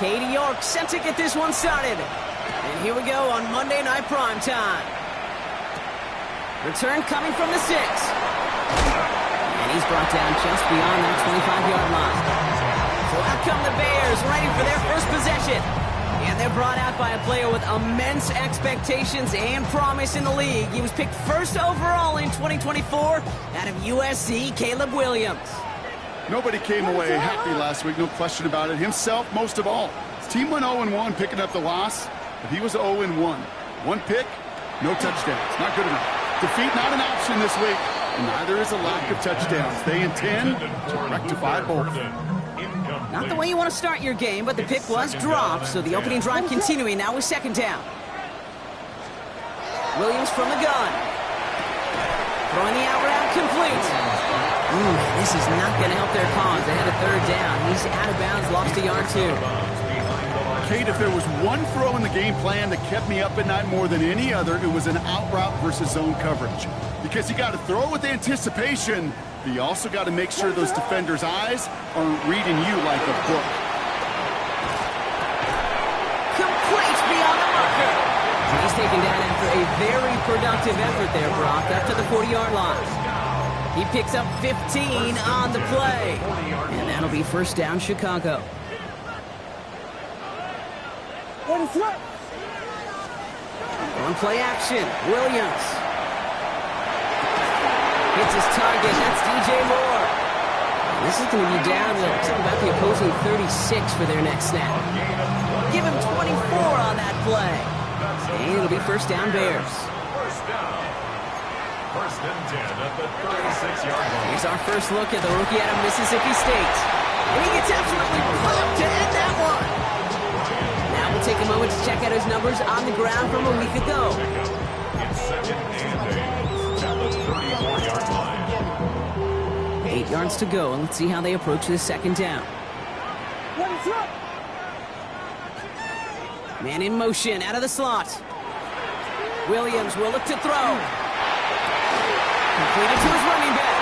Katie York set to get this one started. And here we go on Monday Night Prime Time. Return coming from the 6. And he's brought down just beyond that 25-yard line. So out come the Bears, ready for their first possession. And they're brought out by a player with immense expectations and promise in the league. He was picked first overall in 2024 out of USC, Caleb Williams. Nobody came away happy last week, no question about it. Himself, most of all. His team went 0-1, picking up the loss, but he was 0-1. One pick, no touchdowns. Not good enough. Defeat not an option this week, and neither is a lack of touchdowns. They intend to rectify both. Not the way you want to start your game, but the pick was dropped, so the opening drive continuing now with second down. Williams from the gun. Throwing the out route complete. This is not going to help their cause. They had a third down. He's out of bounds, lost a yard too. Kate, if there was one throw in the game plan that kept me up at night more than any other, it was an out route versus zone coverage. Because you got to throw with anticipation, but you also got to make sure those defenders' eyes aren't reading you like a book. Complete beyond the marker. He's taken down after a very productive effort there, Brock, up to the 40-yard line. He picks up 15 on the play. And that'll be first down, Chicago. On play action, Williams. Hits his target, that's DJ Moore. And this is going to be down to about the opposing 36 for their next snap. Give him 24 on that play. And it'll be first down, Bears. First and 10 at the 36-yard line. Here's our first look at the rookie out of Mississippi State. And he gets absolutely pumped to end that one. Now we'll take a moment to check out his numbers on the ground from a week ago. It's second and 8 at the 34-yard line. 8 yards to go, and let's see how they approach this second down. Man in motion, out of the slot. Williams will look to throw. Completed to his running back.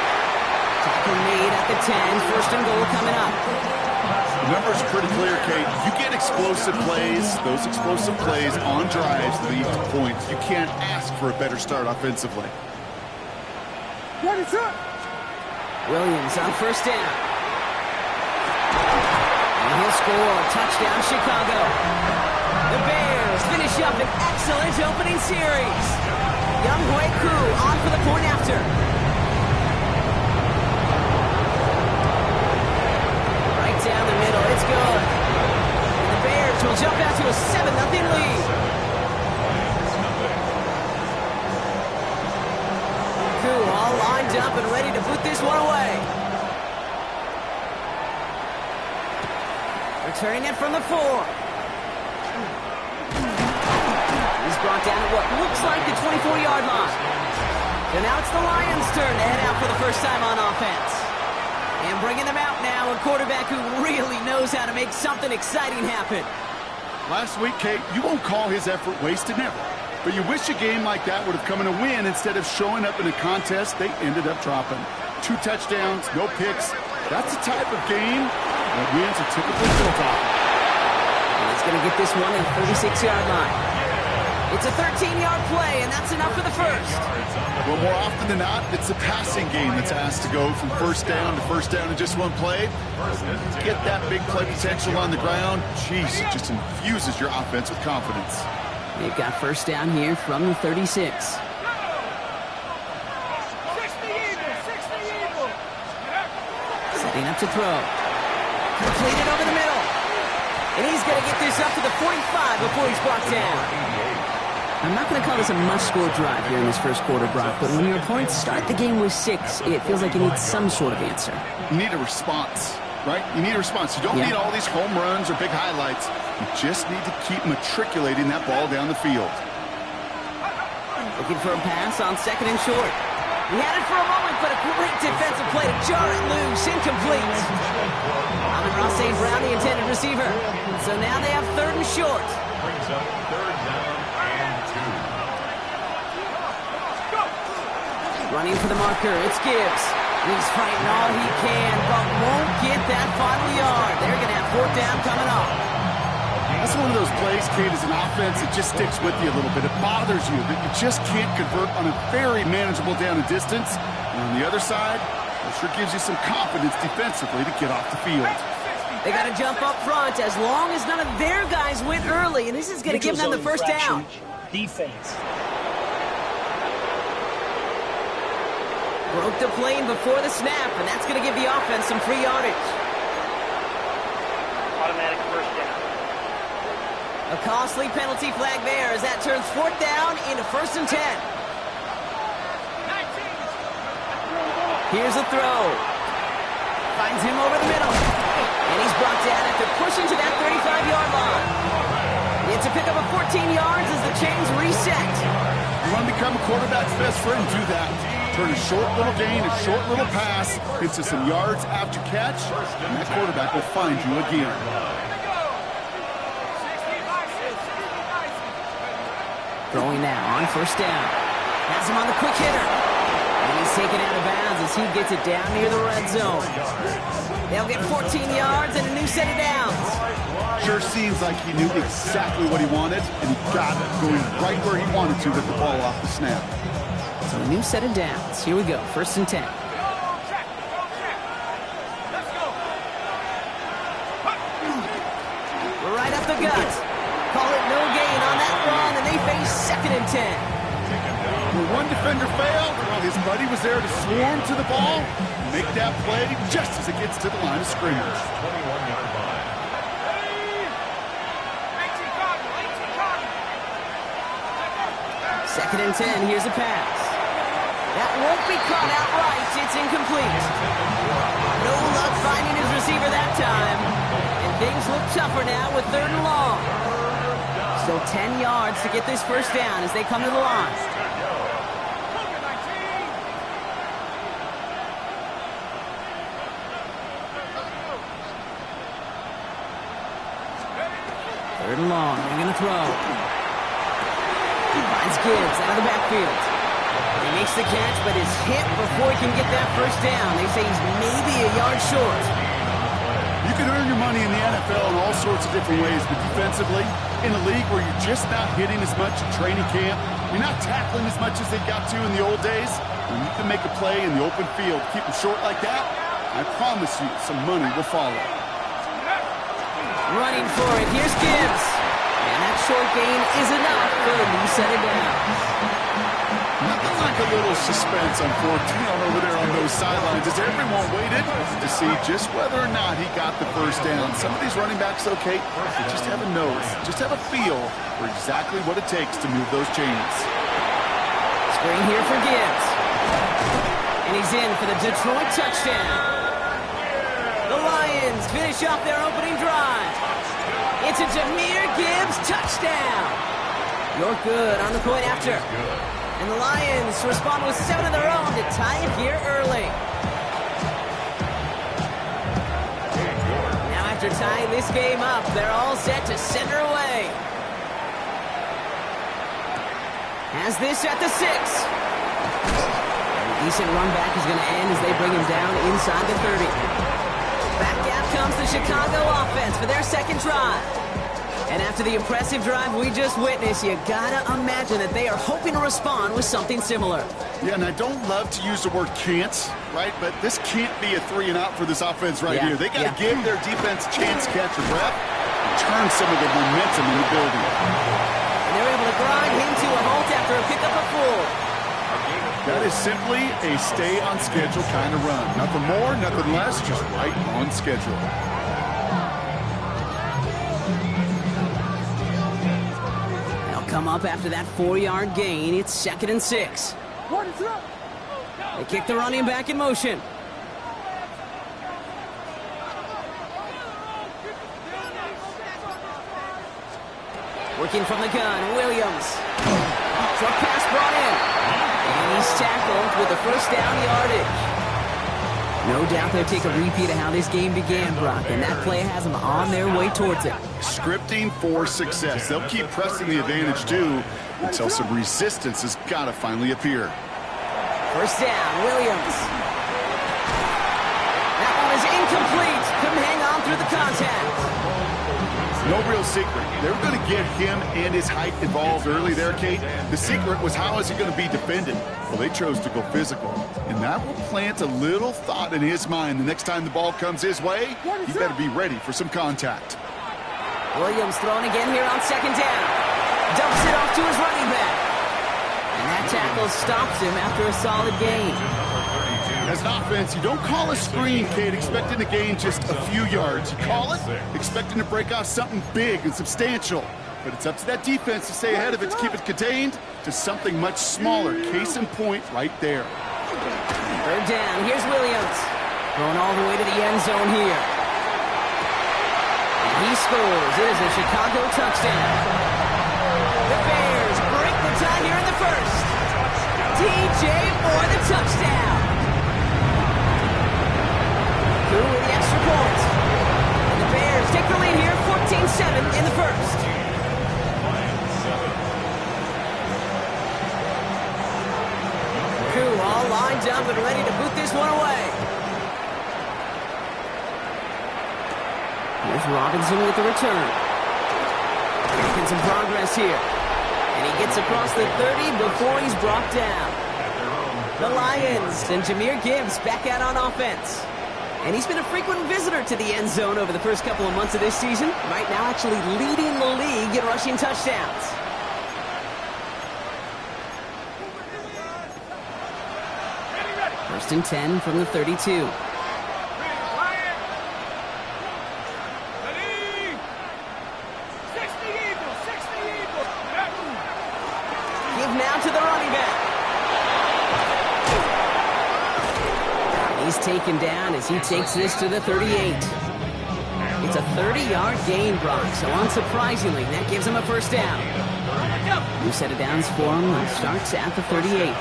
Tackle made at the 10. First and goal coming up. The numbers are pretty clear, Kate. You get explosive plays. Those explosive plays on drives lead to points. You can't ask for a better start offensively. Williams on first down. And he'll score. Touchdown, Chicago. The Bears finish up an excellent opening series. Young Hui Koo on for the point after. Right down the middle, it's good. And the Bears will jump out to a 7-0 lead. Koo all lined up and ready to put this one away. Returning it from the 4. Brought down at what looks like the 24-yard line. And now it's the Lions' turn to head out for the first time on offense. And bringing them out now, a quarterback who really knows how to make something exciting happen. Last week, Kate, you won't call his effort wasted, never. But you wish a game like that would have come in a win instead of showing up in a contest they ended up dropping. 2 touchdowns, no picks. That's the type of game that wins are typically built off. And he's going to get this one at the 36-yard line. It's a 13-yard play, and that's enough for the first. Well, more often than not, it's a passing game that's asked to go from first down in just one play. Get that big play potential on the ground. Jeez, it just infuses your offense with confidence. They've got first down here from the 36. Setting up to throw. Completed over the middle. And he's going to get this up to the 45 before he's brought down. I'm not going to call this a must-score drive here in this first quarter, Brock, but when your opponents start the game with 6, it feels like you need some sort of answer. You need a response, right? You need a response. You don't need all these home runs or big highlights. You just need to keep matriculating that ball down the field. Looking for a pass on second and short. He had it for a moment, but a great defensive play to jar it loose. Incomplete. Amon-Ra St. Brown, the intended receiver. So now they have third and short. Brings up third down and 2. Running for the marker, it's Gibbs. He's fighting all he can, but won't get that final yard. They're going to have fourth down coming up. This is one of those plays, Kate, is an offense that just sticks with you a little bit. It bothers you that you just can't convert on a very manageable down and distance. And on the other side, it sure gives you some confidence defensively to get off the field. They got to jump up front as long as none of their guys win early, and this is going to give them the first down. Defense. Broke the plane before the snap, and that's going to give the offense some free yardage. Automatic first down. A costly penalty flag there as that turns 4th down into 1st and 10. Here's a throw. Finds him over the middle. And he's brought down after pushing to that 35-yard line. It's a pickup of 14 yards as the chains reset. You want to become a quarterback's best friend, do that. Turn a short little gain, a short little pass into some yards after catch, and that quarterback will find you again. Throwing now on 1st down. Has him on the quick hitter. And he's taken out of bounds as he gets it down near the red zone. They'll get 14 yards and a new set of downs. Sure seems like he knew exactly what he wanted, and he got it, going right where he wanted to with the ball off the snap. So a new set of downs. Here we go, 1st and 10. Right up the gut. Call it no gain on that run, and they face 2nd and 10. When one defender failed, well, his buddy was there to swarm to the ball, make that play just as it gets to the line of scrimmage. 21-yard line. 2nd and 10, here's a pass. That won't be caught outright, it's incomplete. No luck finding his receiver that time. And things look tougher now with 3rd and long. So 10 yards to get this first down as they come to the line. Third and long, they're going to throw. He finds Gibbs out of the backfield. He makes the catch, but is hit before he can get that first down. They say he's maybe a yard short. You can earn your money in the NFL in all sorts of different ways, but defensively, in a league where you're just not hitting as much at training camp, you're not tackling as much as they got to in the old days, when you can make a play in the open field, keep them short like that, I promise you some money will follow. Running for it, here's Gibbs. And that short gain is enough for a new set of downs. Nothing like a little suspense on 4th down over there on those sidelines as everyone waited to see just whether or not he got the first down. Some of these running backs, okay, they just have a nose, just have a feel for exactly what it takes to move those chains. Screen here for Gibbs. And he's in for the Detroit touchdown. The Lions finish off their opening drive. It's a Jahmyr Gibbs touchdown. You're good on the point after. And the Lions respond with 7 of their own to tie it here early. Now after tying this game up, they're all set to send her away. Has this at the 6. A decent run back is going to end as they bring him down inside the 30. Back out comes the Chicago offense for their 2nd drive. And after the impressive drive we just witnessed, you gotta imagine that they are hoping to respond with something similar. Yeah, and I don't love to use the word can't, right? But this can't be a 3 and out for this offense right here. They gotta give their defense a chance to catch a breath and turn some of the momentum in the building. And they're able to grind him to a halt after a pickup of 4. That is simply a stay on schedule kind of run. Nothing more, nothing less, just right on schedule. Come up after that 4-yard gain. It's 2nd and 6. They kick the running back in motion. Working from the gun, Williams. Short pass brought in. And he's tackled with the first down yardage. No doubt they'll take a repeat of how this game began, Brock, and that play has them on their way towards it. Scripting for success. They'll keep pressing the advantage, too, until some resistance has got to finally appear. First down, Williams. That one is incomplete. Couldn't hang on through the contact. No real secret. They were going to get him and his height involved early there, Kate. The secret was, how is he going to be defended? Well, they chose to go physical. And that will plant a little thought in his mind. The next time the ball comes his way, he better be ready for some contact. Williams throwing again here on second down. Dumps it off to his running back. And that tackle stops him after a solid gain. As an offense, you don't call a screen, Kate, expecting to gain just a few yards. You call it expecting to break off something big and substantial. But it's up to that defense to stay ahead of it, to keep it contained to something much smaller. Case in point right there. Third down. Here's Williams. Going all the way to the end zone here. And he scores. It is a Chicago touchdown. The Bears break the tie here in the first. DJ Moore, the touchdown. Who with the extra point. And the Bears take the lead here, 14-7 in the first. Who all lined up and ready to boot this one away. Here's Robinson with the return. Making some progress here. And he gets across the 30 before he's brought down. The Lions and Jahmyr Gibbs back out on offense. And he's been a frequent visitor to the end zone over the first couple of months of this season. Right now actually leading the league in rushing touchdowns. First and 10 from the 32. Give now to the running back. He's taken down as he takes this to the 38. It's a 30-yard gain, Brock, so unsurprisingly, that gives him a first down. New set of downs for him. Starts at the 38.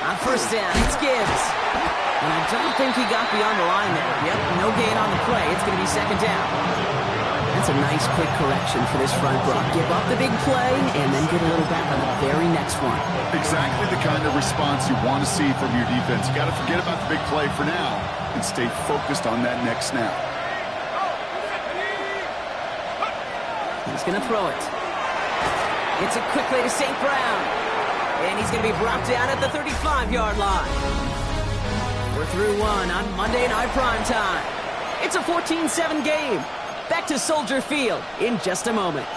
On first down, it's Gibbs. And I don't think he got beyond the line there. Yep, no gain on the play. It's going to be second down. That's a nice quick correction for this front, Brock. Give up the big play and then get a little back on the very next one. Exactly the kind of response you want to see from your defense. You got to forget about the big play for now and stay focused on that next snap. He's going to throw it. It's a quick play to St. Brown. And he's going to be brought down at the 35-yard line. We're through one on Monday Night Primetime. It's a 14-7 game. Back to Soldier Field in just a moment.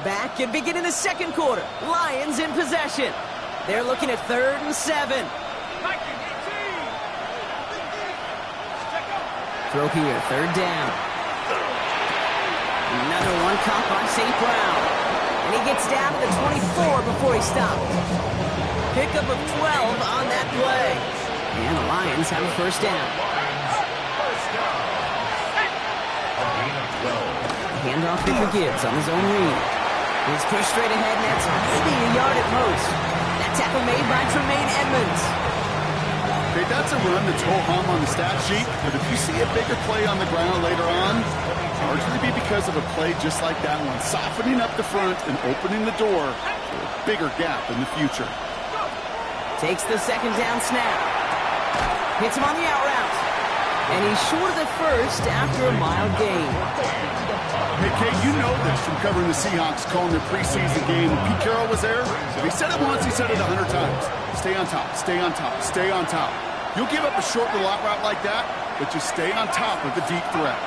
Back and beginning the second quarter. Lions in possession. They're looking at 3rd and 7. Throw here, 3rd down. Another one caught by St. Brown. And he gets down to the 24 before he stopped. Pickup of 12 on that play. And the Lions have a first down. Handoff to Gibbs on his own read. He's pushed straight ahead, and that's maybe a yard at most. That tackle made by Tremaine Edmonds. Okay, that's a run that's ho-hum on the stat sheet, but if you see a bigger play on the ground later on, largely be because of a play just like that one, softening up the front and opening the door for a bigger gap in the future. Takes the second down snap. Hits him on the out route. And he's short of the first after a mild gain. Hey, Kate, you know this from covering the Seahawks, calling their preseason game. When Pete Carroll was there, if he said it once, he said it 100 times. Stay on top, stay on top, stay on top. You'll give up a short little out route like that, but just stay on top of the deep threat.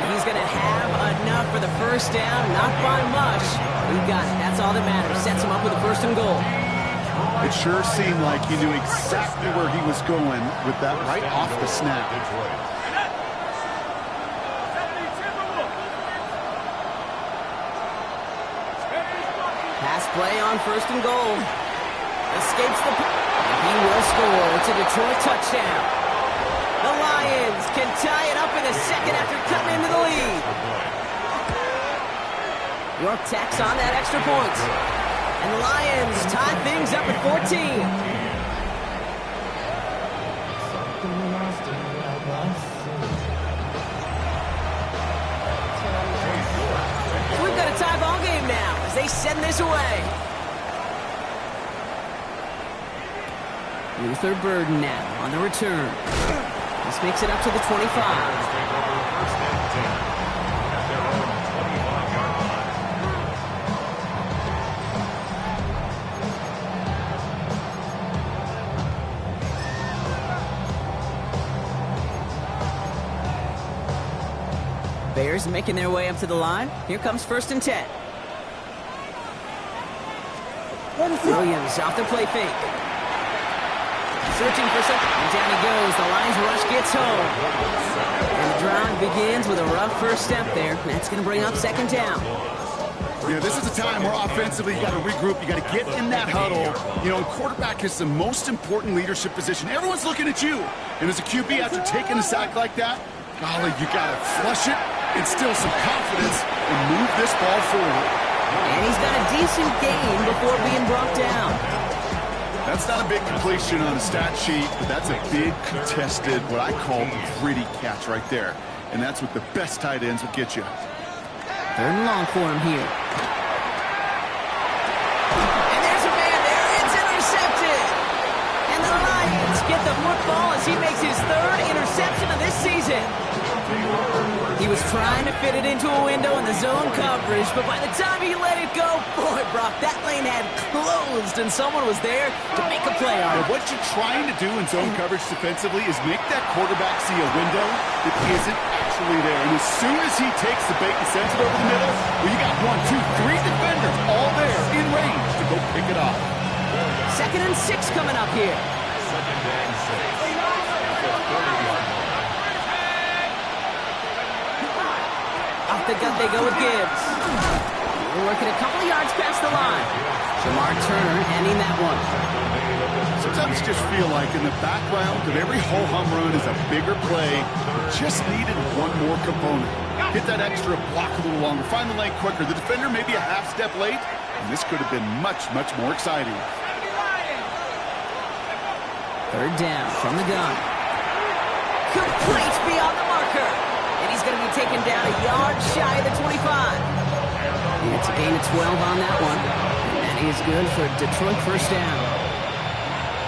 He's going to have enough for the first down, not by much. He got it. That's all that matters. Sets him up with a 1st and goal. It sure seemed like he knew exactly where he was going with that right off the snap. Pass play on 1st and goal. Escapes the... And he will score. It's a Detroit touchdown. The Lions can tie it up in a second after cutting into the lead. York tacks on that extra point. And the Lions tie things up at 14. this away. Luther Burden now on the return. This makes it up to the 25. Take over first and 10 at their own 25-yard line. Bears making their way up to the line. Here comes first and 10. Williams off the play fake. Searching for something. And down he goes. The Lions rush gets home. And the drive begins with a rough first step there. That's going to bring up second down. Yeah, this is a time where offensively you got to regroup. You got to get in that huddle. You know, quarterback is the most important leadership position. Everyone's looking at you. And as a QB, after taking a sack like that, golly, you got to flush it, instill some confidence, and move this ball forward. And he's got a decent gain before being brought down. That's not a big completion on a stat sheet, but that's a big contested, what I call gritty catch right there. And that's what the best tight ends will get you. Third and long for him here. And there's a man there. It's intercepted. And the Lions get the football as he makes his third interception of this season. He was trying to fit it into a window in the zone coverage, but by the time he let it go, boy, Brock, that lane had closed, and someone was there to make a play on it. What you're trying to do in zone coverage defensively is make that quarterback see a window that isn't actually there. And as soon as he takes the bait and sends it over the middle, well, you got 1, 2, 3 defenders all there in range to go pick it off. 2nd and 6 coming up here. Second and 6 at the 30-yard line. Off the gut they go with Gibbs. We're working a couple of yards past the line. Jamar Turner ending that one. Sometimes you just feel like in the background of every ho-hum run is a bigger play. Just needed one more component. Hit that extra block a little longer. Find the lane quicker. The defender may be a half step late, and this could have been much, much more exciting. Third down from the gun. Complete beyond the marker. And he's going to be taken down a yard shy of the 25. It's a gain of 12 on that one. And that is good for Detroit first down.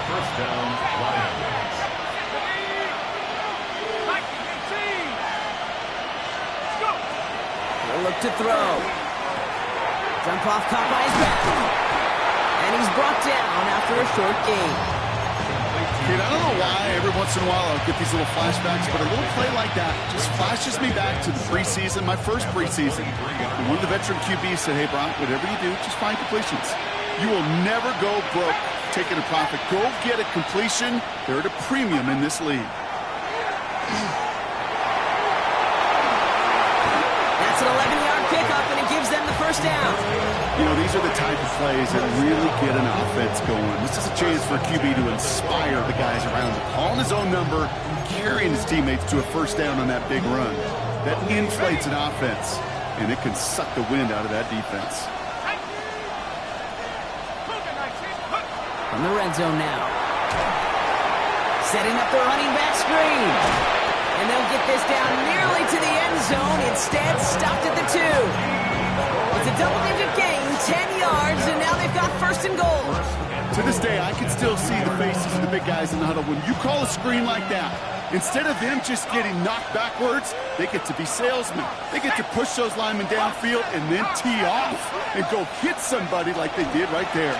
First down, Lions. He'll look to throw. Jump off, caught by his back. And he's brought down after a short gain. Kid, I don't know why every once in a while I'll get these little flashbacks, but a little play like that just flashes me back to the preseason, my first preseason. And one of the veteran QBs said, hey, Brock, whatever you do, just find completions. You will never go broke taking a profit. Go get a completion. They're at a premium in this league. That's an 11-yard pickup, and it gives them the first down. You know, these are the type of plays that really get an offense going. This is a chance for a QB to inspire the guys around him. Calling his own number, carrying his teammates to a first down on that big run. That inflates an offense, and it can suck the wind out of that defense. From the red zone now. Setting up the running back screen. And they'll get this down nearly to the end zone. Instead, stopped at the 2. It's a double-digit gain, 10 yards, and now they've got first and goal. To this day, I can still see the faces of the big guys in the huddle. When you call a screen like that, instead of them just getting knocked backwards, they get to be salesmen. They get to push those linemen downfield and then tee off and go hit somebody like they did right there.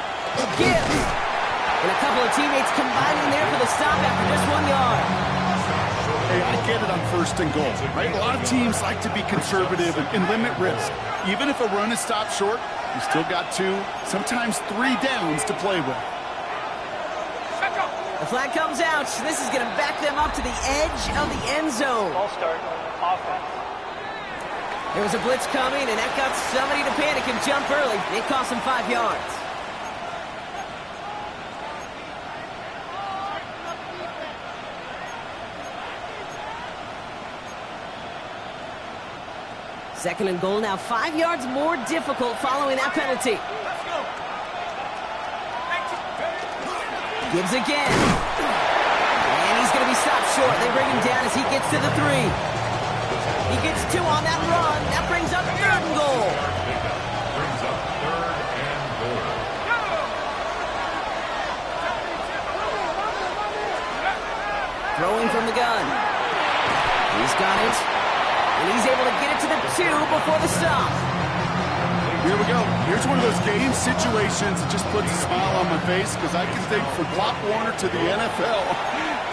Gibbs. And a couple of teammates combining there for the stop after just 1 yard. Hey, I get it on first and goal, right? A lot of teams like to be conservative and limit risk. Even if a run is stopped short, you still got 2, sometimes 3 downs to play with. The flag comes out. This is going to back them up to the edge of the end zone. Ball start, offense. There was a blitz coming, and that got somebody to panic and jump early. It cost them 5 yards. Second and goal now, 5 yards more difficult following that penalty. Gibbs again. And he's going to be stopped short. They bring him down as he gets to the 3. He gets 2 on that run. That brings up third and goal. Brings up 3rd and Throwing from the gun. He's got it. And he's able to get it to the 2 before the stop. Here we go. Here's one of those game situations that just puts a smile on my face because I can think from Pop Warner to the NFL,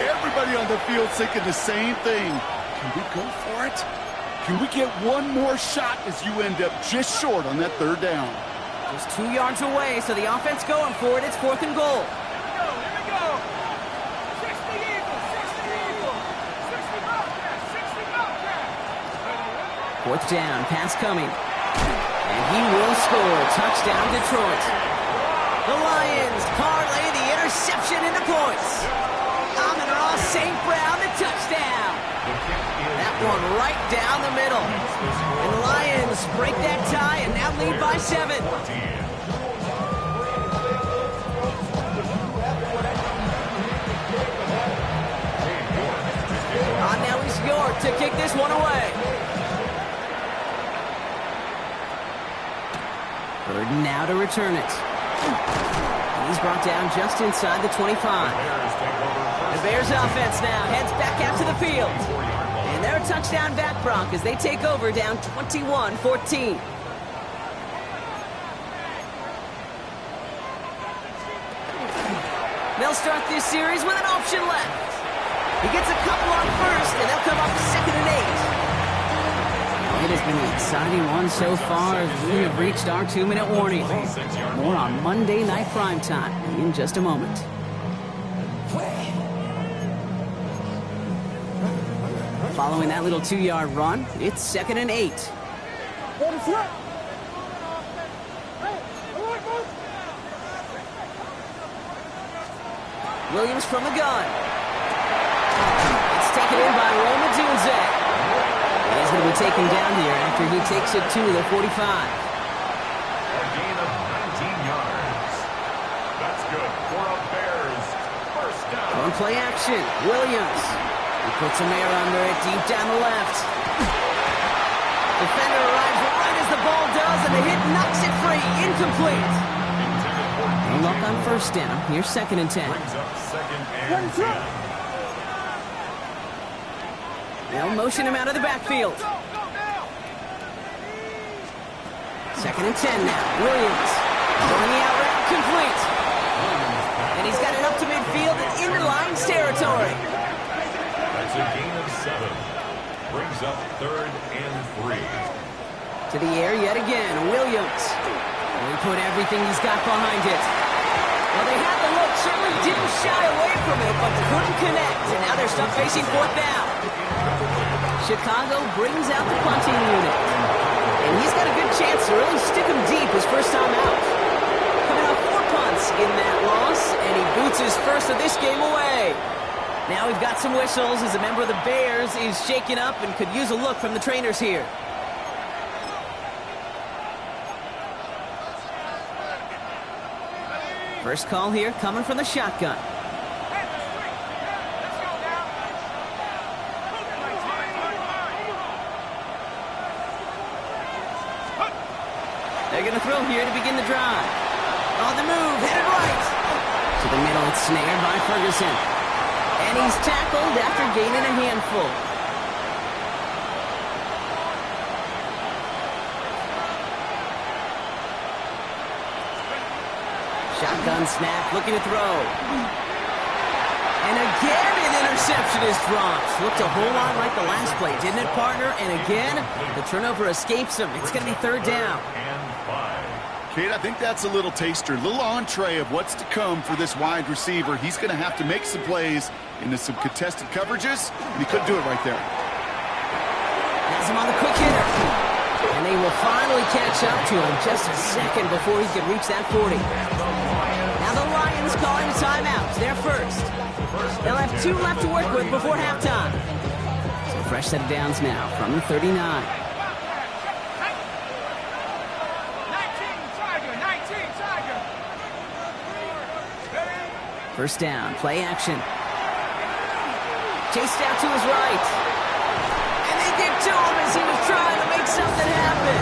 everybody on the field thinking the same thing. Can we go for it? Can we get one more shot as you end up just short on that third down? Just 2 yards away, so the offense going for it. It's 4th and goal. Here we go. 60 Eagles, 60 Eagles, 60 Bobcats, 60 Bobcats. 4th down, pass coming. And he will score. Touchdown, Detroit. The Lions parlay the interception into points. Amon-Ra St. Brown, the touchdown. That one right down the middle. And the Lions break that tie and now lead by 7. Now it's York to kick this one away. 3rd and now to return it. And he's brought down just inside the 25. The Bears offense now heads back out to the field. And they're a touchdown back, Brock, as they take over down 21-14. They'll start this series with an option left. He gets a couple on first, and they'll come up 2nd and 8. It has been an exciting one so far as we have reached our 2-minute warning. More on Monday Night Primetime in just a moment. Following that little 2-yard run, it's 2nd and 8. Williams from the gun. It's taken in by Rome Odunze. He's going to be taken down here after he takes it to the 45. A gain of 19 yards. That's good for a Bears first down. On play action, Williams. He puts some air under it deep down the left. Defender arrives right as the ball does, and the hit knocks it free. Incomplete. No luck on first down. Here's 2nd and 10. Brings up 2nd and 10. They'll motion him out of the backfield. 2nd and 10 now. Williams throwing the out route complete. And he's got it up to midfield and into Lions territory. That's a gain of 7. Brings up 3rd and 3. To the air yet again. Williams. He put everything he's got behind it. Well, they had the look. Certainly didn't shy away from it, but couldn't connect. And now they're stuck facing 4th down. Chicago brings out the punting unit. And he's got a good chance to really stick him deep his first time out. Coming off 4 punts in that loss, and he boots his first of this game away. Now we've got some whistles as a member of the Bears is shaken up and could use a look from the trainers here. First call here coming from the shotgun. They're going to throw here to begin the drive. On the move, headed right. To the middle, it's snared by Ferguson. And he's tackled after gaining a handful. Shotgun snap, looking to throw. And again, an interception is dropped. Looked a whole lot like the last play, didn't it, partner? And again, the turnover escapes him. It's going to be 3rd down. Kate, I think that's a little taster, a little entree of what's to come for this wide receiver. He's going to have to make some plays into some contested coverages, and he couldn't do it right there. Has him on the quick hitter. And they will finally catch up to him just a second before he could reach that 40. Now the Lions calling timeouts. They're first. They'll have 2 left to work with before halftime. So fresh set of downs now from the 39. 19 Tiger. First down, play action. Chased out to his right. And they give to him as he was trying to make something happen.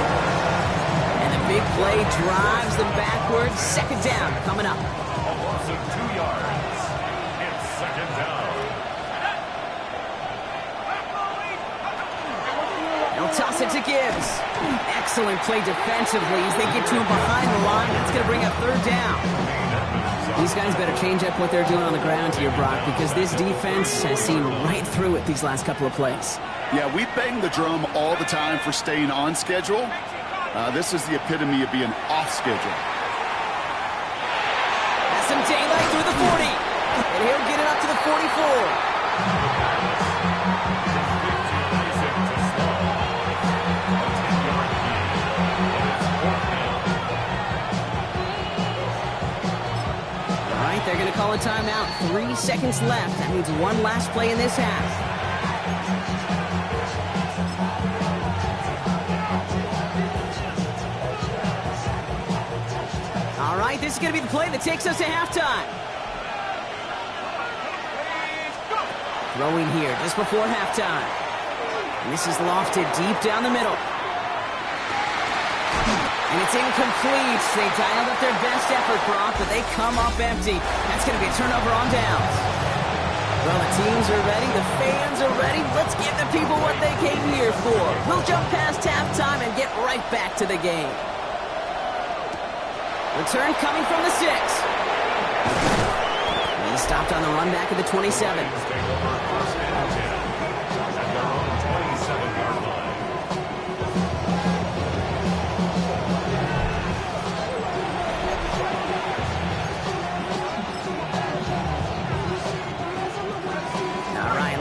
And the big play drives them backwards. 2nd down coming up. A loss of 2 yards. It's 2nd down. toss it to Gibbs. Excellent play defensively as they get to him behind the line. That's going to bring up third down. These guys better change up what they're doing on the ground here, Brock, because this defense has seen right through it these last couple of plays. Yeah, we bang the drum all the time for staying on schedule. This is the epitome of being off schedule. Has some daylight through the 40. And he'll get it up to the 44. They're going to call a timeout. 3 seconds left. That means one last play in this half. All right, this is going to be the play that takes us to halftime. Throwing here just before halftime. And this is lofted deep down the middle. And it's incomplete. They dialed up their best effort, Brock, but they come up empty. That's going to be a turnover on downs. Well, the teams are ready. The fans are ready. Let's give the people what they came here for. We'll jump past halftime and get right back to the game. Return coming from the 6. He stopped on the run back at the 27.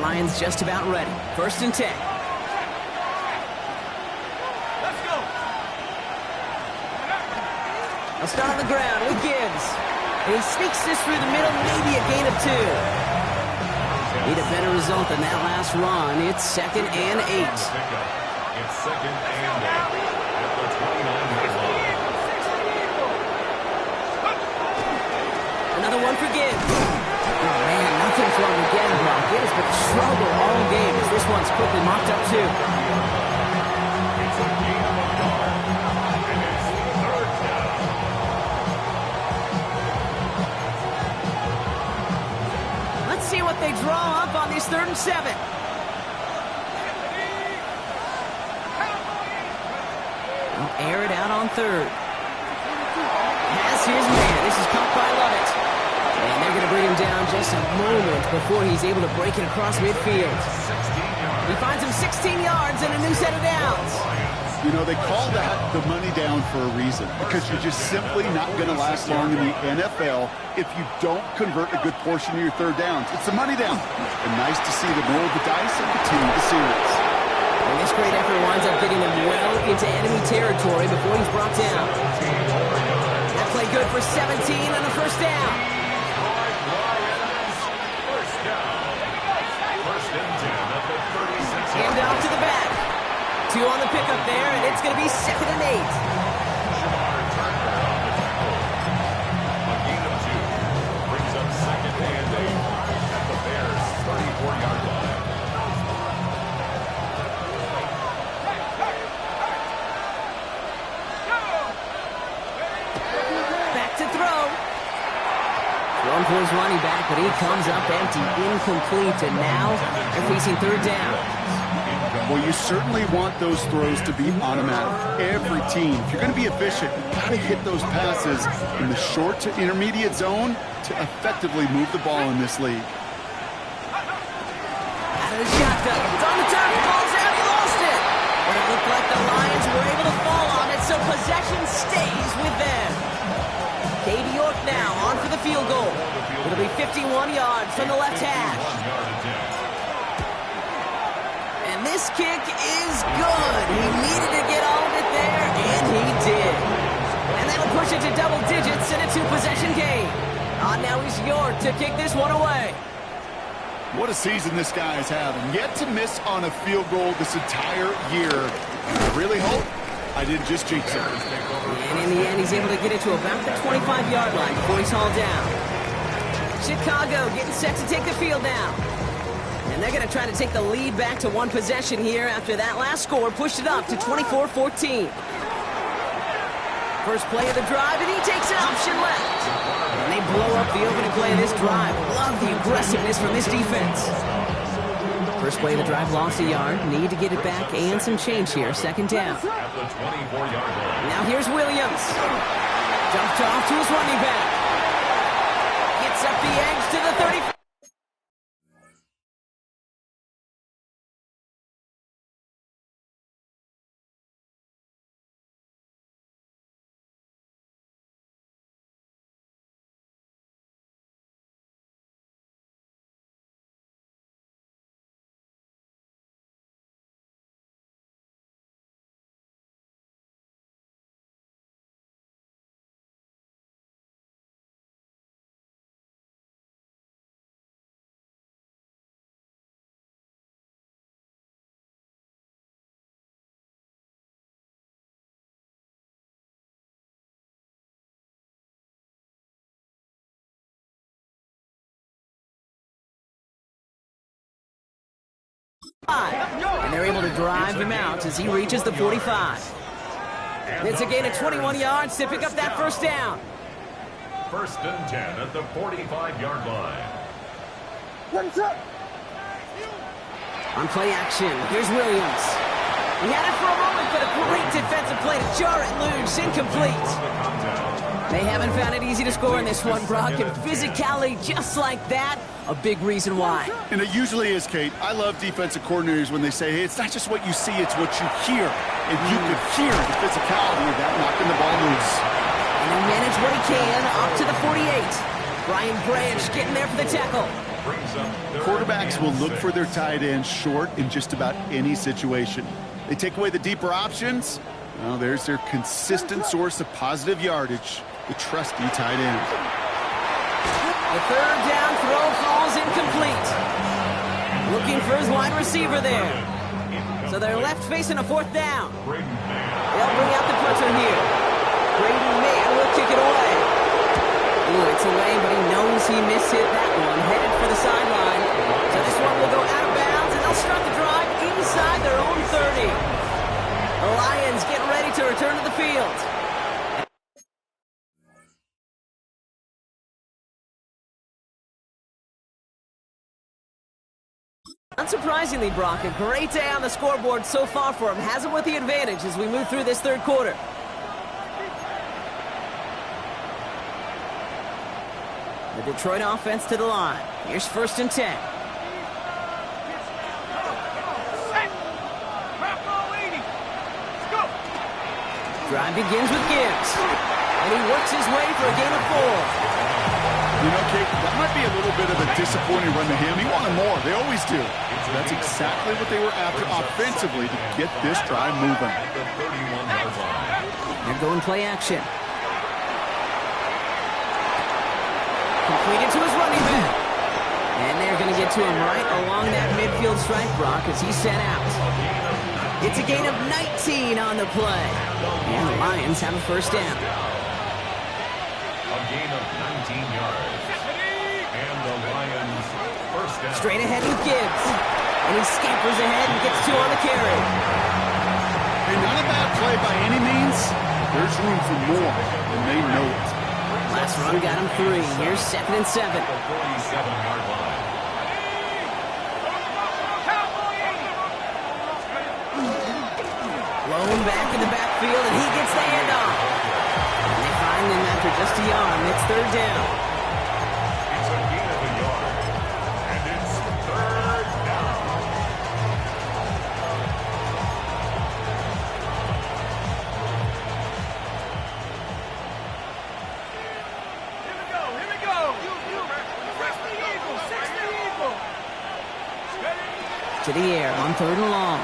Lions just about ready. 1st and 10. Let's go. They'll start on the ground with Gibbs. And he sneaks this through the middle, maybe a gain of 2. Need a better result than that last run. It's 2nd and 8. It's 2nd and 8 at the 29-yard line. Another one for Gibbs. Oh, man, nothing for him again, Brock. It has been a struggle all game as this one's quickly mocked up, too. It's a gain of a yard, and it's 3rd down. Let's see what they draw up on this 3rd and 7. They'll air it out on 3rd. Has his man. This is caught by Lovett. And they're going to bring him down just a moment before he's able to break it across midfield. He finds him 16 yards and a new set of downs. You know, they call that the money down for a reason, because you're just simply not going to last long in the NFL if you don't convert a good portion of your 3rd downs. It's the money down. And nice to see them roll the dice and continue the series. And this great effort winds up getting them well into enemy territory before he's brought down. That play good for 17 and a 1st down. Hand off to the back. 2 on the pickup there, and it's going to be 2nd and 8. A gain of 2 brings up 2nd and 8 at the Bears' 34-yard line. Back to throw. Thrown for his running back, but he comes up empty, incomplete, and now they're facing 3rd down. Well, you certainly want those throws to be automatic. Every team, if you're going to be efficient, you've got to hit those passes in the short to intermediate zone to effectively move the ball in this league. Out of the shotgun. It's on the turf. Ball's out. He lost it. But it looked like the Lions were able to fall on it, so possession stays with them. Cade York now on for the field goal. It'll be 51 yards from the left hash. And this kick is good. He needed to get all of it there, and he did. And that'll push it to double digits in a 2-possession game. Now he's York to kick this one away. What a season this guy is having. Yet to miss on a field goal this entire year. I really hope I didn't just jinx it. And in the end, he's able to get it to about the 25-yard line before he's hauled down. Chicago getting set to take the field now. And they're going to try to take the lead back to 1 possession here after that last score pushed it up to 24-14. First play of the drive, and he takes an option left. And they blow up the opening play of this drive. Love the aggressiveness from this defense. First play of the drive lost a yard. Need to get it back and some change here. Second down. At the 24-yard line. Now here's Williams. Dumped off to his running back. Gets up the edge to the 30. And they're able to drive him out as he reaches the 45. It's a gain of 21 yards to pick up that first down. First and 10 at the 45-yard line. On play action, here's Williams. He had it for a moment, but a great defensive play to jar it loose, incomplete. They haven't found it easy to score in this one, Brock, and physicality just like that, a big reason why. And it usually is, Kate. I love defensive coordinators when they say, hey, it's not just what you see, it's what you hear. And you could hear the physicality of that knocking the ball loose. And he managed what he can up to the 48. Brian Branch getting there for the tackle. Quarterbacks will look for their tight ends short in just about any situation. They take away the deeper options. Well, there's their consistent source of positive yardage, the trusty tight end. The third down throw falls incomplete. Looking for his wide receiver there. So they're left facing a fourth down. They'll bring out the punter here. Brady Mayer will kick it away. Ooh, it's away, but he knows he mishit that one. Headed for the sideline. So this one will go out of bounds, and they'll start the drive inside their own 30. The Lions get ready to return to the field. Unsurprisingly, Brock, a great day on the scoreboard so far for him. Has him with the advantage as we move through this third quarter. The Detroit offense to the line. Here's first and 10. Drive begins with Gibbs. And he works his way for a gain of 4. You know, Kate, that might be a little bit of a disappointing run to him. He wanted more. They always do. So that's exactly what they were after offensively to get this drive moving. They're going play action. Completed to his running back. And they're going to get to him right along that midfield stripe, Brock, as he's set out. It's a gain of 19 on the play. And the Lions have a first down. A gain of 19 yards. And the Lions first down. Straight ahead with Gibbs. And he scampers ahead and gets 2 on the carry. Hey, not a bad play by any means. There's room for more, and they know it. Last run got him 3. Here's 2nd and 7. The 47-yard line. Blown back in the backfield, and he gets the handoff. And they find him after just a yard. It's third down. It's a gain of a yard. And it's third down. Here we go. Six the Eagle. To the air on third and long.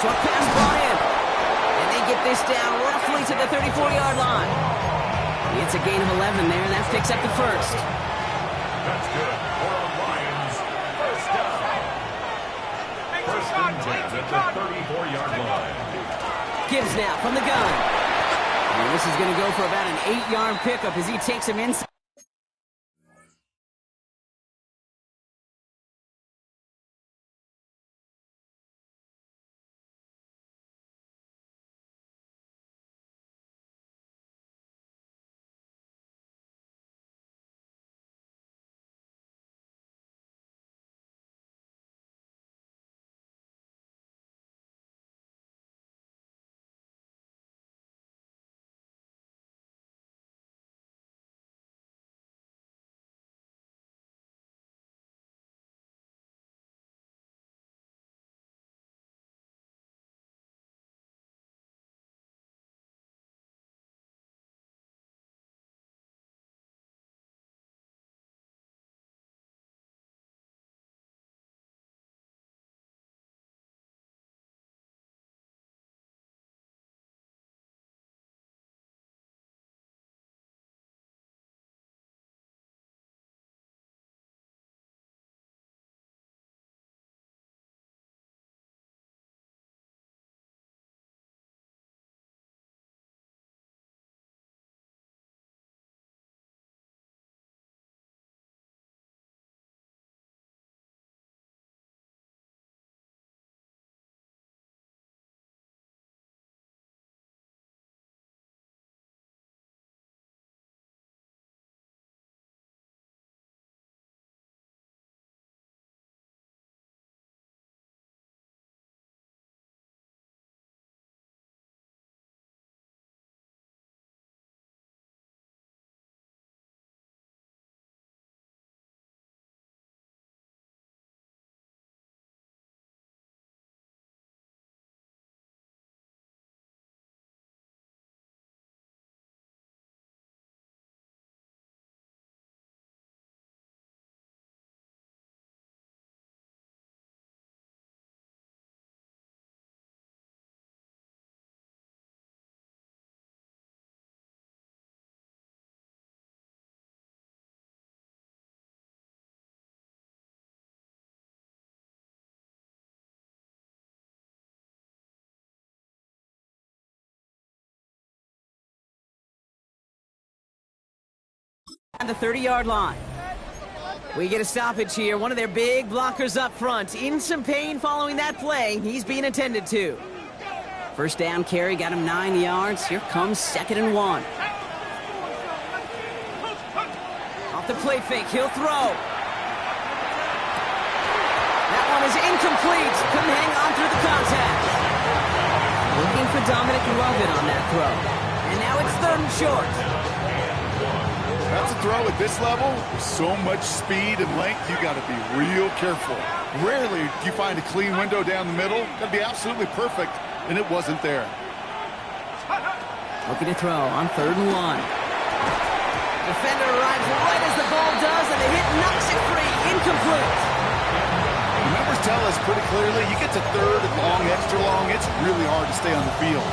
Short pass brought in. And they get this down roughly to the 34-yard line. It's a gain of 11 there, and that picks up the first. That's good for a Lions first down. First and 10 at the 34-yard line. Gibbs now from the gun. And this is going to go for about an 8-yard pickup as he takes him inside. At the 30-yard line. We get a stoppage here. One of their big blockers up front. In some pain following that play. He's being attended to. First down carry got him 9 yards. Here comes 2nd and 1. Off the play fake. He'll throw. That one is incomplete. Couldn't hang on through the contact. Looking for Dominic Lovett on that throw. And now it's 3rd and short. That's a throw at this level. With so much speed and length, you got to be real careful. Rarely do you find a clean window down the middle. Got to be absolutely perfect, and it wasn't there. Looking to throw on 3rd and 1. Defender arrives right as the ball does, and the hit knocks it free. Incomplete. The numbers tell us pretty clearly, you get to 3rd and long, extra long, it's really hard to stay on the field.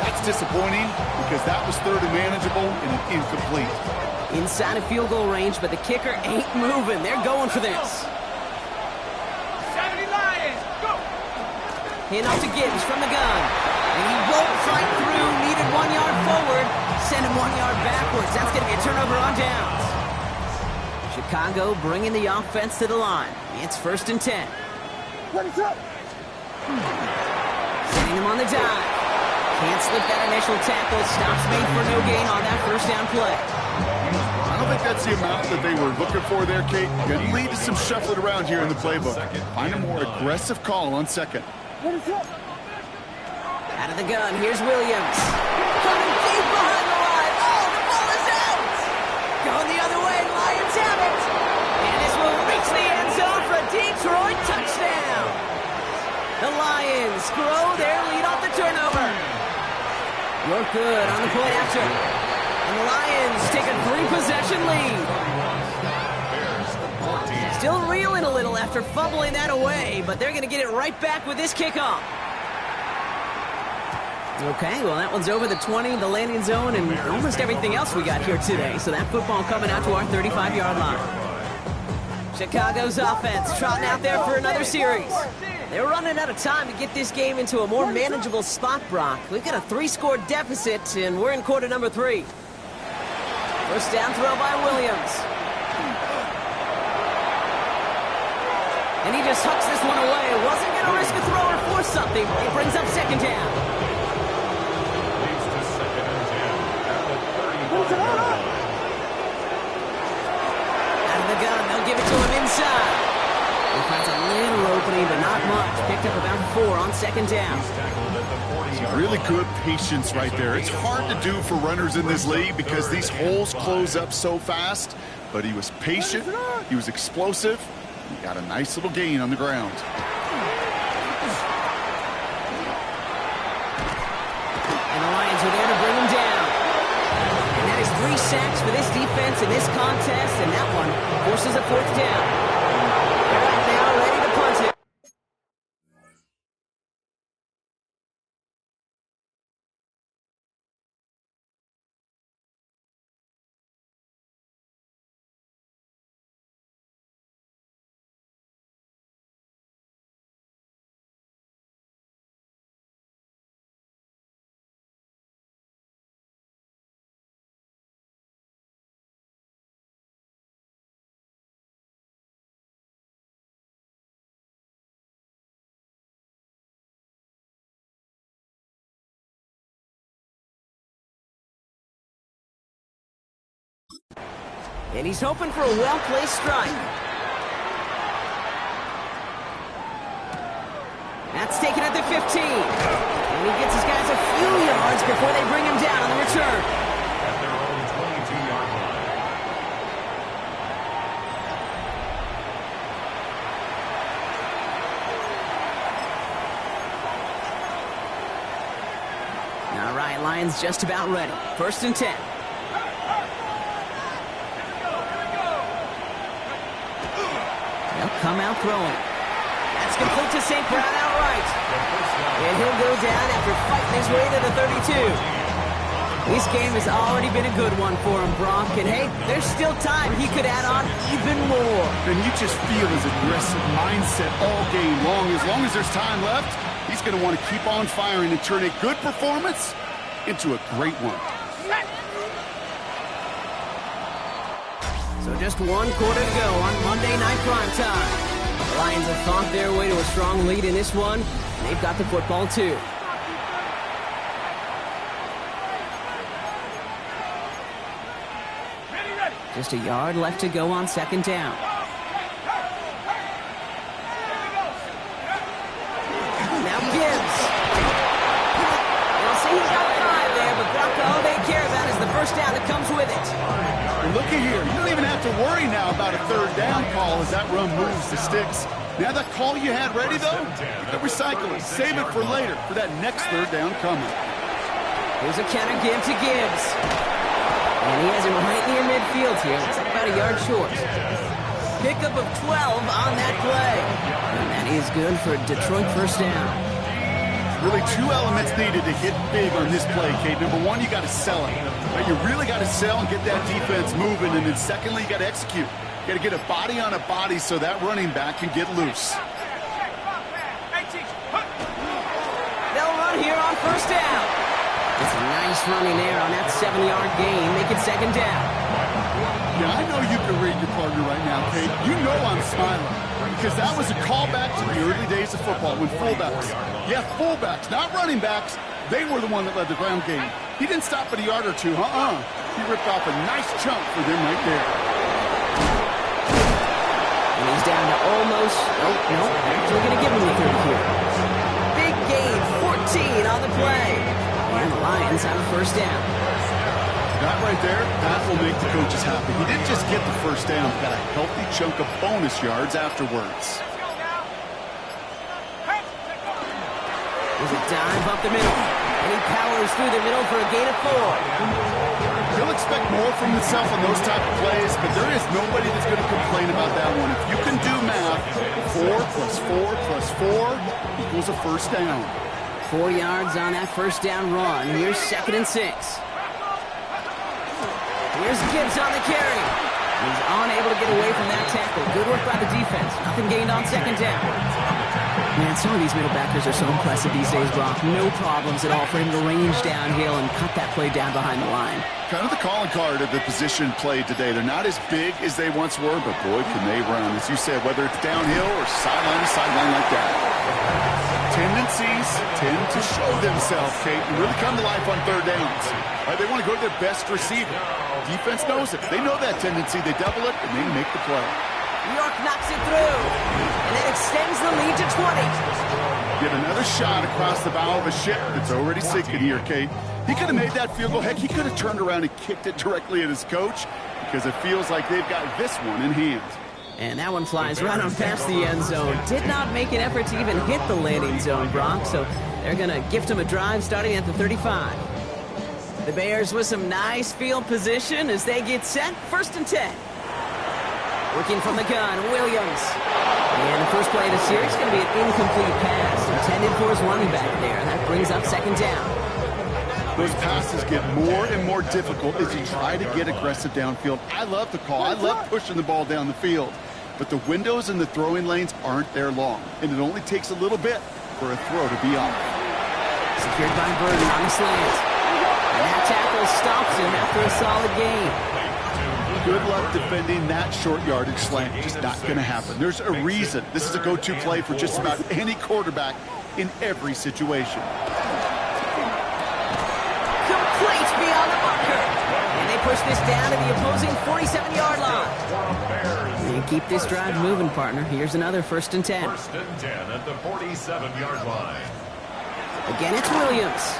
That's disappointing because that was 3rd and manageable and an incomplete. Inside of field goal range, but the kicker ain't moving. They're going for this. 70 Lions, go! Hand off to Gibbs from the gun. And he won't fight through. Needed 1 yard forward. Send him 1 yard backwards. That's going to be a turnover on downs. Chicago bringing the offense to the line. It's 1st and 10. Setting him on the dive. Can't slip that initial tackle. Stops made for no gain on that 1st down play. I don't think that's the amount that they were looking for there, Kate. Going to lead to some shuffling around here in the playbook. Find a more aggressive call on 2nd. Out of the gun, here's Williams. Coming deep behind the line. Oh, the ball is out! Going the other way, Lions have it! And this will reach the end zone for a Detroit touchdown! The Lions grow their lead off the turnover. You're good on the point after. And the Lions take a 3-possession lead. Still reeling a little after fumbling that away, but they're going to get it right back with this kickoff. Okay, well, that one's over the 20, the landing zone, and almost everything else we got here today. So that football coming out to our 35-yard line. Chicago's offense trotting out there for another series. They're running out of time to get this game into a more manageable spot, Brock. We've got a 3-score deficit, and we're in quarter number 3. First down throw by Williams. And he just hucks this one away. Wasn't going to risk a throw or force something. It brings up 2nd down. Leads to 2nd and 10 at the 35-yard line. Out of the gun, they'll give it to him inside. He finds a little opening, but not much. Picked up about 4 on 2nd down. He's tackled at the 40-yard Really line. good patience right there. It's hard to do for runners in this league because these holes close up so fast. But he was patient. He was explosive. He got a nice little gain on the ground. And the Lions are there to bring him down. And that is 3 sacks for this defense in this contest, and that one forces a 4th down. They're out now, ready to punt it. And he's hoping for a well-placed strike. That's taken at the 15. And he gets his guys a few yards before they bring him down on the return. At their own 22-yard line. All right, Lions just about ready. 1st and 10. They'll come out throwing. That's complete to St. Brown outright. And he'll go down after fighting his way to the 32. This game has already been a good one for him, Brock. And hey, there's still time. He could add on even more. And you just feel his aggressive mindset all game long. As long as there's time left, he's going to want to keep on firing and turn a good performance into a great one. So just 1 quarter to go on Monday Night Primetime. The Lions have fought their way to a strong lead in this one, and they've got the football too. Just a yard left to go on 2nd down. Now Gibbs. You'll see he's got 5 there, but Brock, all they care about is the first down that comes with it. And look at here. You don't even have to worry now about a 3rd down call as that run moves the sticks. Now that call you had ready, though, you can recycle it. Save it for later for that next 3rd down coming. Here's a counter give to Gibbs. And he has him right near midfield here. It's about a yard short. Pickup of 12 on that play. And that is good for Detroit first down. Really 2 elements needed to hit big on this play, Kate. Number 1, you got to sell it. Right? You really got to sell and get that defense moving. And then secondly, you got to execute. You got to get a body on a body so that running back can get loose. They'll run here on first down. It's a nice running there on that 7-yard gain. Make it 2nd down. Yeah, I know you can read your partner right now, Kate. You know I'm smiling because that was a callback to the early days of football when fullbacks, fullbacks, not running backs, they were the one that led the ground game. He didn't stop at a yard or 2, He ripped off a nice chunk for them right there. And he's down to almost, actually going to give him the 30 here. Big gain, 14 on the play. And the Lions have a first down. That right there, that will make the coaches happy. He didn't just get the first down, he got a healthy chunk of bonus yards afterwards. There's a dive up the middle. And he powers through the middle for a gain of 4. He'll expect more from himself on those type of plays, but there is nobody that's going to complain about that one. If you can do math, 4 plus 4 plus 4 equals a first down. 4 yards on that first down run. Here's 2nd and 6. Here's Gibbs on the carry. He's unable to get away from that tackle. Good work by the defense. Nothing gained on 2nd down. Man, some of these middle backers are so impressive these days, Brock. No problems at all for him to range downhill and cut that play down behind the line. Kind of the calling card of the position played today. They're not as big as they once were, but boy, can they run. As you said, whether it's downhill or sideline to sideline like that. Tendencies tend to show themselves, Kate, and really come to life on 3rd downs. Right, they want to go to their best receiver. Defense knows it. They know that tendency. They double it, and they make the play. New York knocks it through, and it extends the lead to 20. Get another shot across the bow of a ship that's already sinking here, Kate. He could have made that field goal. Heck, he could have turned around and kicked it directly at his coach because it feels like they've got this one in hand. And that one flies right on past the end zone. Did not make an effort to even hit the landing zone, Brock. So they're going to gift him a drive starting at the 35. The Bears with some nice field position as they get set. 1st and 10. Working from the gun, Williams. And the first play of the series is going to be an incomplete pass intended for his running back there. That brings up 2nd down. Those passes get more and more difficult as you try to get aggressive downfield. I love the call. I love pushing the ball down the field. But the windows in the throwing lanes aren't there long. And it only takes a little bit for a throw to be off. Secured by Burden on the slant. And that tackle stops him after a solid gain. Good luck defending that short yardage slant. Just not going to happen. There's a reason. This is a go-to play for just about any quarterback in every situation. Complete beyond the bunker. And they push this down to the opposing 47-yard line. And keep this drive moving, partner. Here's another 1st and 10. 1st and 10 at the 47-yard line. Again, it's Williams.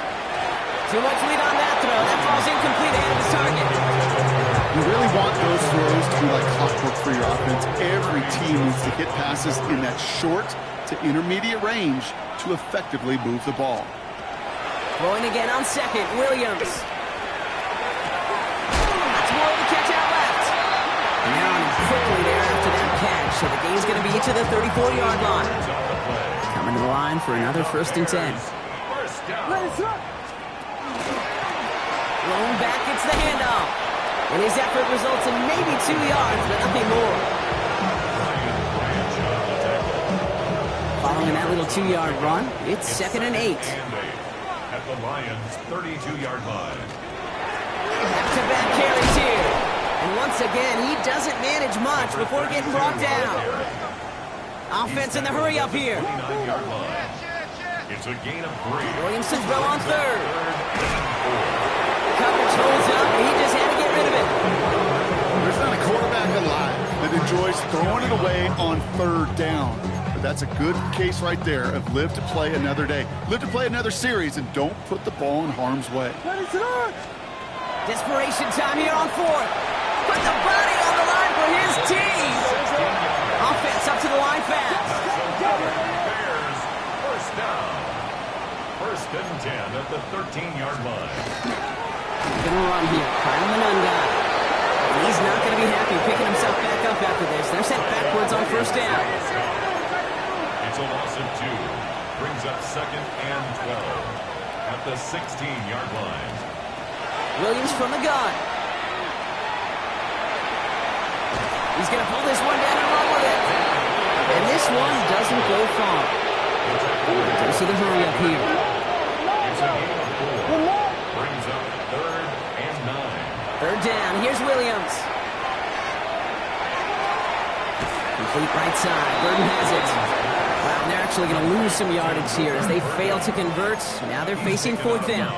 Too much lead on that throw. That falls incomplete ahead of the target. You really want those throws to be like clockwork for your offense. Every team needs to hit passes in that short to intermediate range to effectively move the ball. Throwing again on 2nd, Williams. That's more of the catch out left. And they're on him quickly there after that catch. So the game's going to be to the 34-yard line. Coming to the line for another 1st and 10. Lone back gets the handoff. And his effort results in maybe 2 yards, but nothing more. Following that little 2-yard run, it's 2nd and 8. At the Lions' 32-yard line. Back-to-back carries here. And once again, he doesn't manage much before getting brought down. Offense in the hurry up here. 29-yard line. It's a gain of 3. Williams to throw on third. Coverage holds up, and he just had to get rid of it. There's not a quarterback alive that enjoys throwing it away on third down. But that's a good case right there of live to play another day. Live to play another series, and don't put the ball in harm's way. Desperation time here on fourth. Put the body on the line for his team. Offense up to the line fast. Bears, first down. First and 10 at the 13-yard line. Gonna run here. Kyle Monunga. He's not going to be happy picking himself back up after this. They're sent backwards on first down. It's a loss of 2. Brings up second and 12 at the 16-yard line. Williams from the gun. He's going to pull this one down and run with it. And this one doesn't go far. Don't see the hurry up here. It's a gain of 4. Brings up third and 9. Third down. Here's Williams. Complete right side. Burton has it. Wow, and they're actually going to lose some yardage here as they fail to convert. Now they're facing fourth down.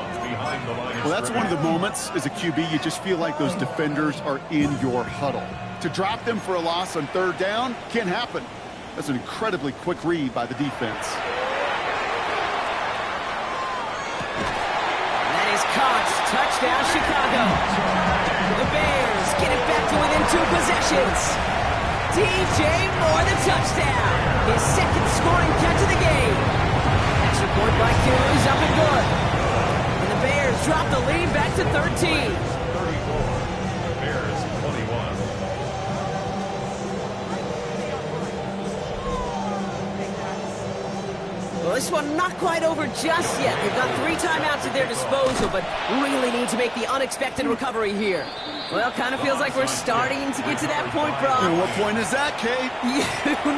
Well, that's one of the moments as a QB, you just feel like those defenders are in your huddle. To drop them for a loss on third down can't happen. That's an incredibly quick read by the defense. That is caught. Touchdown, Chicago. The Bears get it back to within 2 possessions. DJ Moore, the touchdown. His second scoring catch of the game. Extra point by Q is up and good. And the Bears drop the lead back to 13. 34. Bears 21. Well, this one not quite over just yet. They've got 3 timeouts at their disposal, but really need to make the unexpected recovery here. Well, kind of feels like we're starting to get to that point, Brock. And what point is that, Kate? You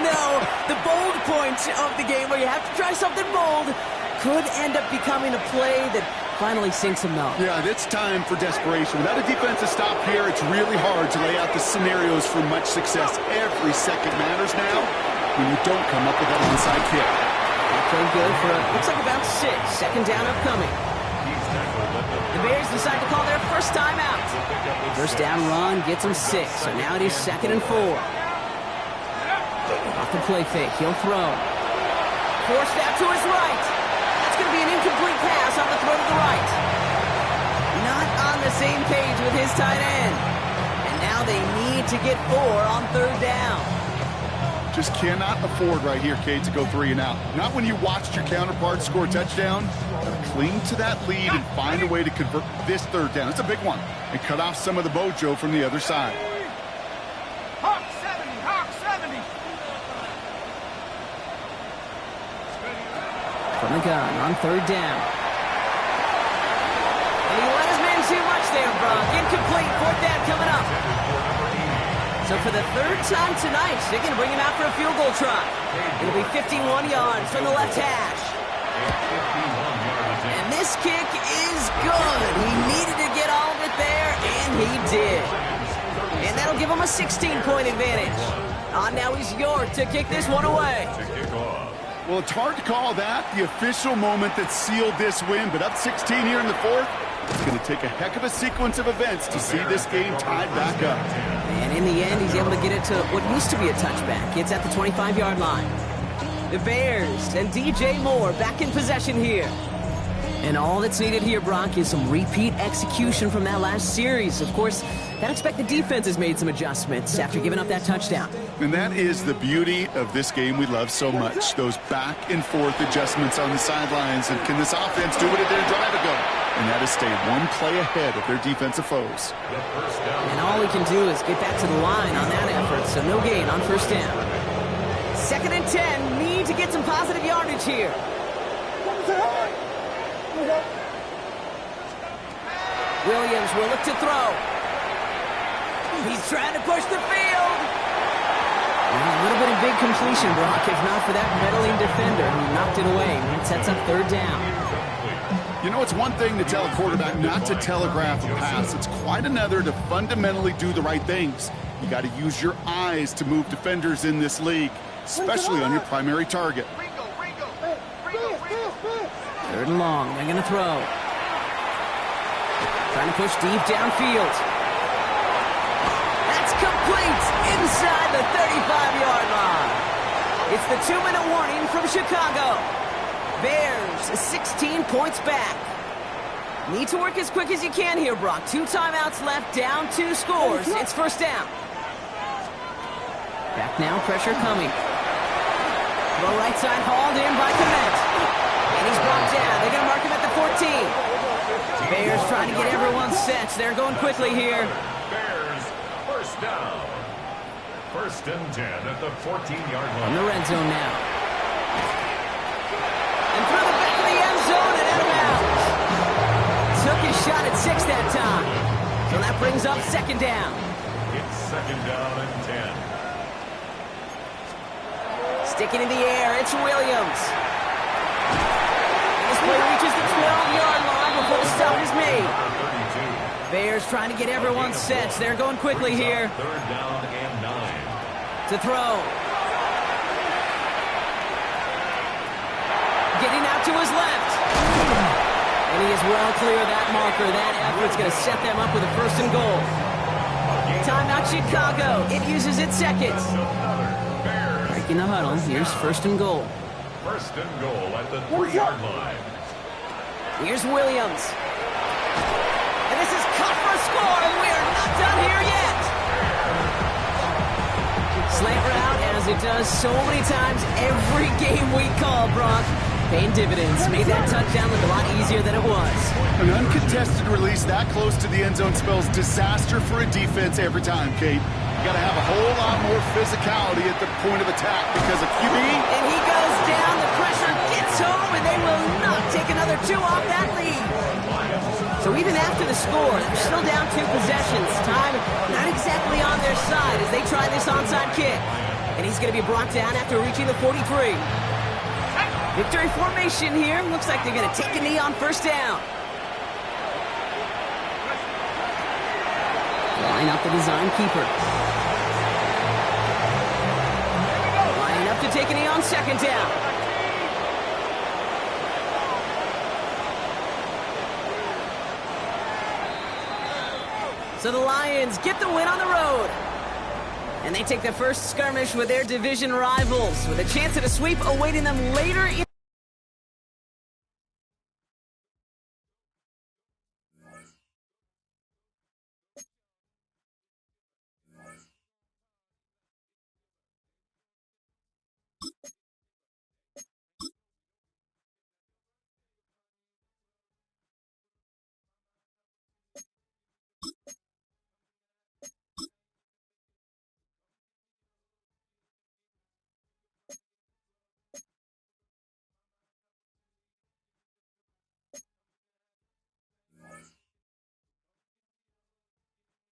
know, the bold point of the game where you have to try something bold could end up becoming a play that finally sinks them out. Yeah, it's time for desperation. Without a defensive stop here, it's really hard to lay out the scenarios for much success. Every second matters now when you don't come up with that onside kick. Played good for, looks like about 6. Second down upcoming. The Bears decide to call their first time out. First down run gets them 6, so now it is 2nd and 4. Off the play fake, he'll throw. Forced out to his right. That's going to be an incomplete pass on the throw to the right. Not on the same page with his tight end. And now they need to get 4 on third down. Just cannot afford right here, Kate, to go 3 and out. Not when you watched your counterpart score a touchdown. Cling to that lead and find a way to convert this third down. It's a big one. And cut off some of the mojo from the other side. Hawk 70, Hawk 70. From the gun on third down. And he let his man too much there, Brock. Incomplete. Fourth down coming up. So for the 3rd time tonight, they're going to bring him out for a field goal try. It'll be 51 yards from the left hash. And this kick is good. He needed to get all of it there, and he did. And that'll give him a 16-point advantage. Now he's York to kick this one away. Well, it's hard to call that the official moment that sealed this win, but up 16 here in the 4th, it's going to take a heck of a sequence of events to see this game tied back up. And in the end, he's able to get it to what used to be a touchback. It's at the 25-yard line. The Bears and DJ Moore back in possession here. And all that's needed here, Brock, is some repeat execution from that last series. Of course, gotta expect the defense has made some adjustments after giving up that touchdown. And that is the beauty of this game we love so much. Those back and forth adjustments on the sidelines. And can this offense do what it did a drive ago? And that is stay one play ahead of their defensive foes. And all he can do is get back to the line on that effort. So no gain on first down. 2nd and 10. Need to get some positive yardage here. Williams will look to throw. He's trying to push the field. Well, a little bit of big completion, Brock, if not for that meddling defender who knocked it away. And it sets up third down. You know, it's one thing to tell a quarterback not to telegraph a pass. It's quite another to fundamentally do the right things. You got to use your eyes to move defenders in this league, especially on your primary target. Third and long. They're going to throw. Trying to push deep downfield. That's complete inside the 35-yard line. It's the 2-minute warning from Chicago. Bears 16 points back. Need to work as quick as you can here, Brock. 2 timeouts left, down 2 scores. It's first down. Back now, pressure coming. Throw right side, hauled in by Kmet. And he's brought down. They're going to mark him at the 14. Bears trying to get everyone set. They're going quickly here. Bears, first down. First and 10 at the 14-yard line. In the red zone now. And through the back of the end zone and out of bounds. Took his shot at 6 that time. So that brings up second down. It's second down and 10. Sticking in the air, it's Williams. This play reaches the 12-yard line before the stop is made. 32. Bears trying to get everyone set. They're going quickly here. Third down and 9. To throw. Getting out to his left. And he is well clear of that marker. That effort's going to set them up with a first and goal. Timeout Chicago. It uses its seconds. Breaking the huddle. Here's first and goal. First and goal at the 3-yard line. Here's Williams. And this is cut for a score, and we are not done here yet. Slant route, as it does so many times every game we call, Brock. Paying dividends. Made that touchdown look a lot easier than it was. An uncontested release that close to the end zone spells disaster for a defense every time, Kate. You got to have a whole lot more physicality at the point of attack because of QB. And he goes down. The pressure gets home, and they will not take another 2 off that lead. So even after the score, they're still down 2 possessions. Time not exactly on their side as they try this onside kick. And he's going to be brought down after reaching the 43. Victory formation here. Looks like they're going to take a knee on first down. Line up the design keeper. Lining up to take a knee on second down. So the Lions get the win on the road. And they take the first skirmish with their division rivals with a chance at a sweep awaiting them later in